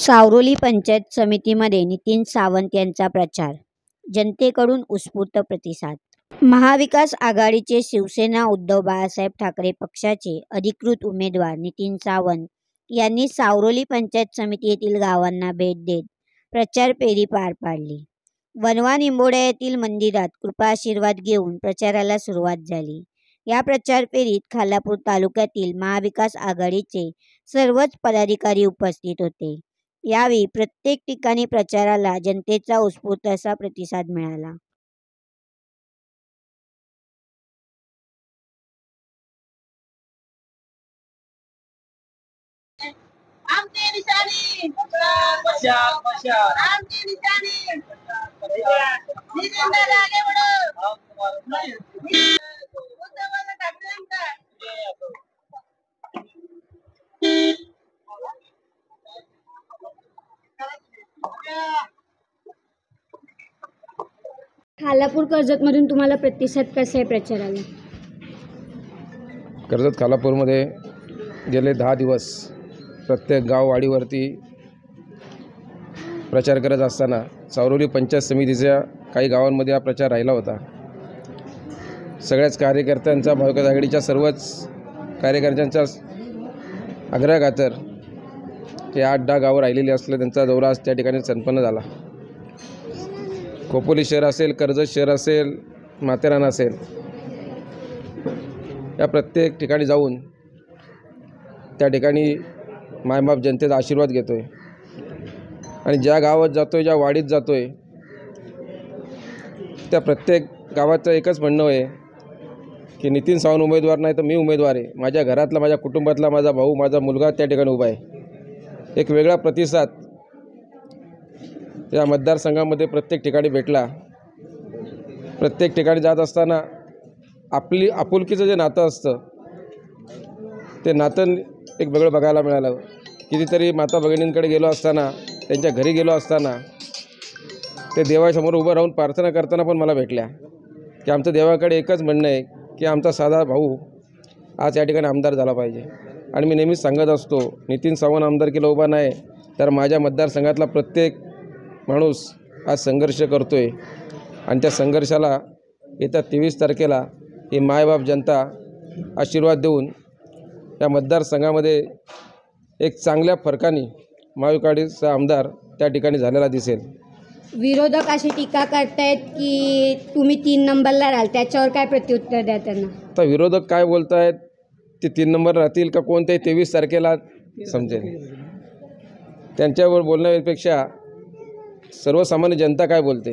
सावरोली पंचायत समितीमध्ये नितीन सावंत यांचा प्रचार, जनतेकडून उत्स्फूर्त प्रतिसाद। महाविकास आघाडीचे शिवसेना उद्धव बाळासाहेब ठाकरे पक्षाचे अधिकृत उमेदवार नितीन सावंत यांनी सावरोली पंचायत समिती येथील गावांना भेट देत प्रचार फेरी पार पाडली। वनवा निंबोड्या येथील मंदिरात कृपा आशीर्वाद घेऊन प्रचाराला सुरुवात झाली। या प्रचार फेरीत खालापूर तालुक्यातील महाविकास आघाडीचे सर्वच पदाधिकारी उपस्थित होते। यावेळी प्रत्येक ठिकाणी प्रचाराला जनतेचा उत्स्फूर्त असा प्रतिसाद मिळाला। आमची निशाणी आमची निशाणी नितीन दादा निवडून उद्धव ठाकरेंचा खालापूर कर्जतमधून तुम्हाला प्रतिसाद कसा आहे प्रचाराला? कर्जत खालापूरमध्ये गेले 10 दिवस प्रत्येक गाववाडीवरती प्रचार करत असताना सावरोली पंचायत समितीच्या काही गावांमध्ये हा प्रचार राहिला होता। सगळ्याच कार्यकर्त्यांचा, महाविकास आघाडीच्या सर्वच कार्यकर्त्यांचा आग्रहाखातर ते 8-10 गावं राहिलेली असले त्यांचा दौरा आज त्या ठिकाणी संपन्न झाला। खोपोली शहर असेल, कर्जत शहर असेल, माथेरान असेल, या प्रत्येक ठिकाणी जाऊन त्या ठिकाणी मायबाप जनतेचा आशीर्वाद घेतो आहे आणि ज्या गावात जातो आहे, ज्या वाडीत जातो आहे, त्या प्रत्येक गावाचं एकच म्हणणं आहे की नितीन सावंत उमेदवार नाही तर मी उमेदवार आहे। माझ्या घरातला, माझ्या कुटुंबातला माझा भाऊ, माझा मुलगा त्या ठिकाणी उभा आहे। एक वेगळा प्रतिसाद या मतदारसंघामध्ये प्रत्येक ठिकाणी भेटला। प्रत्येक ठिकाणी जात असताना आपली आपुलकीचं जे नातं असतं ते नातं एक वेगळं बघायला मिळालं। कितीतरी माता भगिनींकडे गेलो असताना, त्यांच्या घरी गेलो असताना ते देवासमोर उभं राहून प्रार्थना करताना पण मला भेटल्या की आमचं देवाकडे एकच म्हणणं आहे की आमचा साधा भाऊ आज या ठिकाणी आमदार झाला पाहिजे। आणि मी नेहमीच सांगत असतो, नितीन सावंत आमदारकीला उभा नाही तर माझ्या मतदारसंघातला प्रत्येक माणूस आज संघर्ष करतो आहे आणि त्या संघर्षाला येत्या 23 तारखेला ही मायबाप जनता आशीर्वाद देऊन या मतदारसंघामध्ये एक चांगल्या फरकाने महाविकासचा आमदार त्या ठिकाणी झालेला दिसेल। विरोधक अशी टीका करतायत की तुम्ही 3 नंबरला राहाल, त्याच्यावर काय प्रत्युत्तर द्या त्यांना? आता विरोधक काय बोलत आहेत ते 3 नंबर राहतील का कोणत्याही 23 तारखेला समजेल। त्यांच्यावर बोलण्यापेक्षा सर्वसामान्य जनता काय बोलते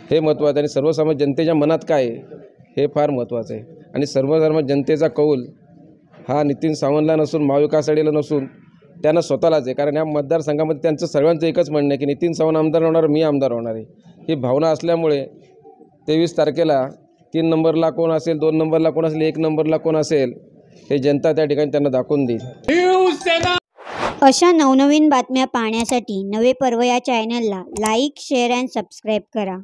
हे महत्त्वाचं आहे आणि सर्वसामान्य जनतेच्या मनात काय आहे हे फार महत्त्वाचं आहे। आणि सर्वसामान्य जनतेचा कौल हा नितीन सावंतला नसून महाविकास आघाडीला नसून त्यांना स्वतःलाच आहे। कारण या मतदारसंघामध्ये त्यांचं सर्वांचं एकच म्हणणं आहे की नितीन सावंत आमदार होणार, मी आमदार होणार आहे। ही भावना असल्यामुळे 23 तारखेला 3 नंबरला कोण असेल, 2 नंबरला कोण असेल, 1 नंबरला कोण असेल हे जनता त्या ठिकाणी त्यांना दाखवून देईल। अशा नवनवीन बातम्या पाहण्यासाठी नवे पर्व या चॅनलला लाईक, शेअर आणि सबस्क्राईब करा।